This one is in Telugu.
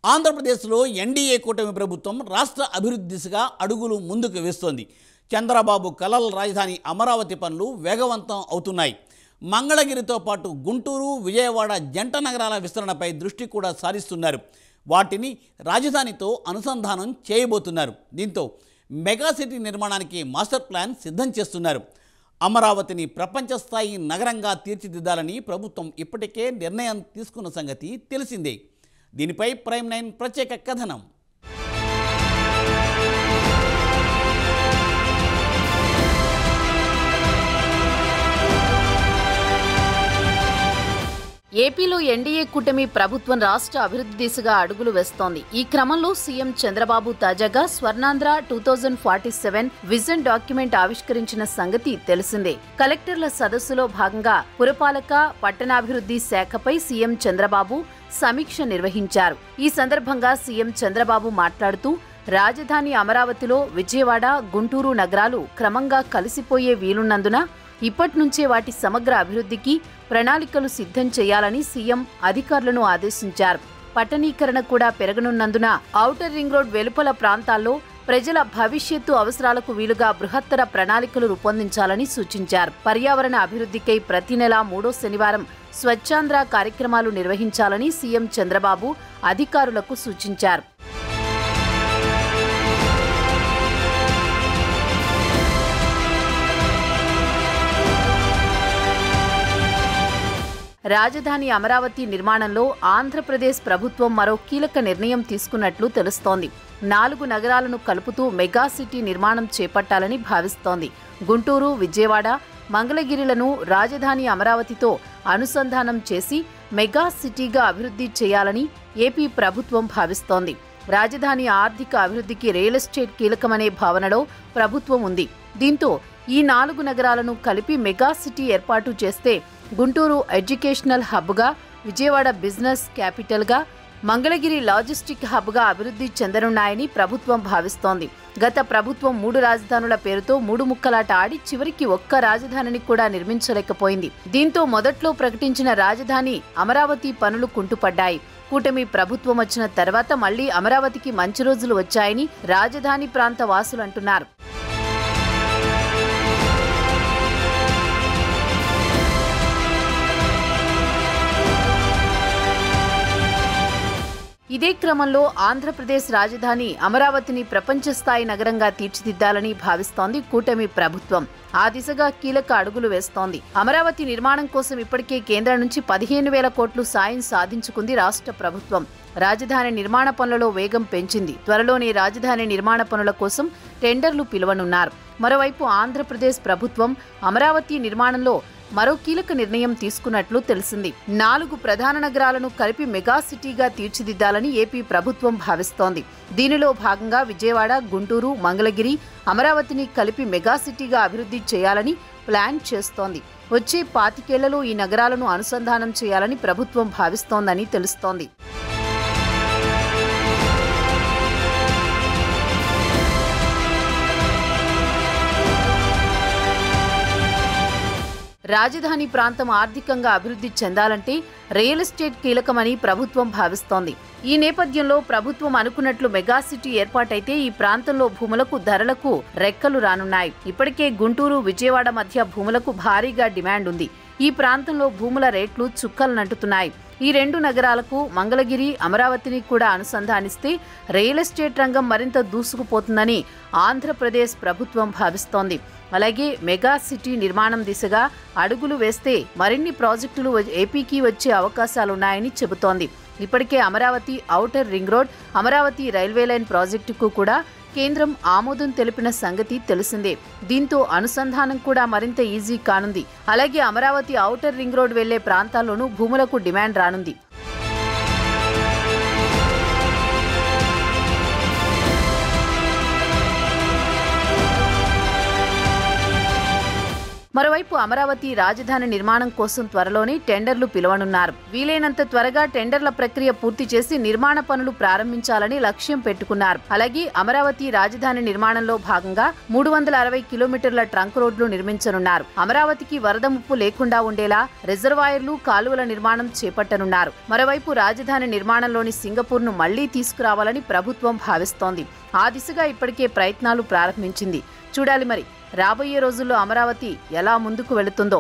ఆంధ్రప్రదేశ్లో ఎన్డీఏ కూటమి ప్రభుత్వం రాష్ట్ర అభివృద్ధి దిశగా అడుగులు ముందుకు వేస్తోంది. చంద్రబాబు కలల రాజధాని అమరావతి పనులు వేగవంతం అవుతున్నాయి. మంగళగిరితో పాటు గుంటూరు, విజయవాడ జంట నగరాల విస్తరణపై దృష్టి కూడా సారిస్తున్నారు. వాటిని రాజధానితో అనుసంధానం చేయబోతున్నారు. దీంతో మెగా సిటీ నిర్మాణానికి మాస్టర్ ప్లాన్ సిద్ధం చేస్తున్నారు. అమరావతిని ప్రపంచ స్థాయి నగరంగా తీర్చిదిద్దాలని ప్రభుత్వం ఇప్పటికే నిర్ణయం తీసుకున్న సంగతి తెలిసిందే. దీనిపై ప్రైమ్ 9 ప్రత్యేక కథనం. ఏపీలో ఎన్డీఏ కూటమి ప్రభుత్వం రాష్ట్ర అభివృద్ధి దిశగా అడుగులు వేస్తోంది. ఈ క్రమంలో సీఎం చంద్రబాబు తాజాగా స్వర్ణాంధ్ర 2047 విజన్ డాక్యుమెంట్ ఆవిష్కరించిన సంగతి తెలిసిందే. కలెక్టర్ల సదస్సులో భాగంగా పురపాలక, పట్టణాభివృద్ధి శాఖపై సీఎం చంద్రబాబు సమీక్ష నిర్వహించారు. ఈ సందర్భంగా సీఎం చంద్రబాబు మాట్లాడుతూ, రాజధాని అమరావతిలో విజయవాడ, గుంటూరు నగరాలు క్రమంగా కలిసిపోయే వీలున్నందున ఇప్పటి నుంచే వాటి సమగ్ర అభివృద్ధికి ప్రణాళికలు సిద్ధం చేయాలని సీఎం అధికారులను ఆదేశించారు. పట్టణీకరణ కూడా పెరగనున్నందున ఔటర్ రింగ్ రోడ్ వెలుపల ప్రాంతాల్లో ప్రజల భవిష్యత్తు అవసరాలకు వీలుగా బృహత్తర ప్రణాళికలు రూపొందించాలని సూచించారు. పర్యావరణ అభివృద్ధికై ప్రతి నెల 3వ శనివారం స్వచ్ఛాంధ్ర కార్యక్రమాలు నిర్వహించాలని సీఎం చంద్రబాబు అధికారులకు సూచించారు. రాజధాని అమరావతి నిర్మాణంలో ఆంధ్రప్రదేశ్ ప్రభుత్వం మరో కీలక నిర్ణయం తీసుకున్నట్లు తెలుస్తోంది. 4 నగరాలను కలుపుతూ మెగా సిటీ నిర్మాణం చేపట్టాలని భావిస్తోంది. గుంటూరు, విజయవాడ, మంగళగిరిలను రాజధాని అమరావతితో అనుసంధానం చేసి మెగా సిటీగా అభివృద్ధి చేయాలని ఏపీ ప్రభుత్వం భావిస్తోంది. రాజధాని ఆర్థిక అభివృద్ధికి రియల్ ఎస్టేట్ కీలకమనే భావనలో ప్రభుత్వం ఉంది. దీంతో ఈ 4 నగరాలను కలిపి మెగా సిటీ ఏర్పాటు చేస్తే గుంటూరు ఎడ్యుకేషనల్ హబ్గా, విజయవాడ బిజినెస్ క్యాపిటల్గా, మంగళగిరి లాజిస్టిక్ హబ్గా అభివృద్ధి చెందనున్నాయని ప్రభుత్వం భావిస్తోంది. గత ప్రభుత్వం 3 రాజధానుల పేరుతో 3 ముక్కలాట ఆడి చివరికి ఒక్క రాజధానిని కూడా నిర్మించలేకపోయింది. దీంతో మొదట్లో ప్రకటించిన రాజధాని అమరావతి పనులు కుంటుపడ్డాయి. కూటమి ప్రభుత్వం వచ్చిన తర్వాత మళ్లీ అమరావతికి మంచి రోజులు వచ్చాయని రాజధాని ప్రాంత వాసులు అంటున్నారు. ఇదే క్రమంలో ఆంధ్రప్రదేశ్ రాజధాని అమరావతిని ప్రపంచ స్థాయి నగరంగా తీర్చిదిద్దాలని భావిస్తోంది కూటమి ప్రభుత్వం. ఆ దిశగా కీలక అడుగులు వేస్తోంది. అమరావతి నిర్మాణం కోసం ఇప్పటికే కేంద్రం నుంచి 15,000 కోట్లు సాయం సాధించుకుంది రాష్ట్ర ప్రభుత్వం. రాజధాని నిర్మాణ పనులలో వేగం పెంచింది. త్వరలోనే రాజధాని నిర్మాణ పనుల కోసం టెండర్లు పిలువనున్నారు. మరోవైపు ఆంధ్రప్రదేశ్ ప్రభుత్వం అమరావతి నిర్మాణంలో మరో కీలక నిర్ణయం తీసుకున్నట్లు తెలిసింది. 4 ప్రధాన నగరాలను కలిపి మెగా సిటీగా తీర్చిదిద్దాలని ఏపీ ప్రభుత్వం భావిస్తోంది. దీనిలో భాగంగా విజయవాడ, గుంటూరు, మంగళగిరి, అమరావతిని కలిపి మెగా సిటీగా అభివృద్ధి చేయాలని ప్లాన్ చేస్తోంది. వచ్చే 25 ఏళ్లలో ఈ నగరాలను అనుసంధానం చేయాలని ప్రభుత్వం భావిస్తోందని తెలుస్తోంది. రాజధాని ప్రాంతం ఆర్థికంగా అభివృద్ధి చెందాలంటే రియల్ ఎస్టేట్ కీలకమని ప్రభుత్వం భావిస్తోంది. ఈ నేపథ్యంలో ప్రభుత్వం అనుకున్నట్లు మెగా సిటీ ఏర్పాటైతే ఈ ప్రాంతంలో భూములకు ధరలకు రెక్కలు రానున్నాయి. ఇప్పటికే గుంటూరు, విజయవాడ మధ్య భూములకు భారీగా డిమాండ్ ఉంది. ఈ ప్రాంతంలో భూముల రేట్లు చుక్కలనంటుతున్నాయి. ఈ 2 నగరాలకు మంగళగిరి, అమరావతిని కూడా అనుసంధానిస్తే రియల్ ఎస్టేట్ రంగం మరింత దూసుకుపోతుందని ఆంధ్రప్రదేశ్ ప్రభుత్వం భావిస్తోంది. అలాగే మెగా సిటీ నిర్మాణం దిశగా అడుగులు వేస్తే మరిన్ని ప్రాజెక్టులు ఏపీకి వచ్చే అవకాశాలున్నాయని చెబుతోంది. ఇప్పటికే Amaravati outer ring road, Amaravati railway line ప్రాజెక్టుకు కూడా కేంద్రం ఆమోదం తెలిపిన సంగతి తెలిసిందే. దీంతో అనుసంధానం కూడా మరింత ఈజీ కానుంది. అలాగే అమరావతి ఔటర్ రింగ్ రోడ్ వెళ్లే ప్రాంతాల్లోనూ భూములకు డిమాండ్ రానుంది. మరోవైపు అమరావతి రాజధాని నిర్మాణం కోసం త్వరలోనే టెండర్లు పిలవనున్నారు. వీలైనంత త్వరగా టెండర్ల ప్రక్రియ పూర్తి చేసి నిర్మాణ పనులు ప్రారంభించాలని లక్ష్యం పెట్టుకున్నారు. అలాగే అమరావతి రాజధాని నిర్మాణంలో భాగంగా 360 కిలోమీటర్ల ట్రంక్ రోడ్లు నిర్మించనున్నారు. అమరావతికి వరద ముప్పు లేకుండా ఉండేలా రిజర్వాయర్లు, కాలువల నిర్మాణం చేపట్టనున్నారు. మరోవైపు రాజధాని నిర్మాణంలోని సింగపూర్ను మళ్లీ తీసుకురావాలని ప్రభుత్వం భావిస్తోంది. ఆ దిశగా ఇప్పటికే ప్రయత్నాలు ప్రారంభించింది. చూడాలి మరి రాబోయే రోజుల్లో అమరావతి ఎలా ముందుకు వెళుతుందో.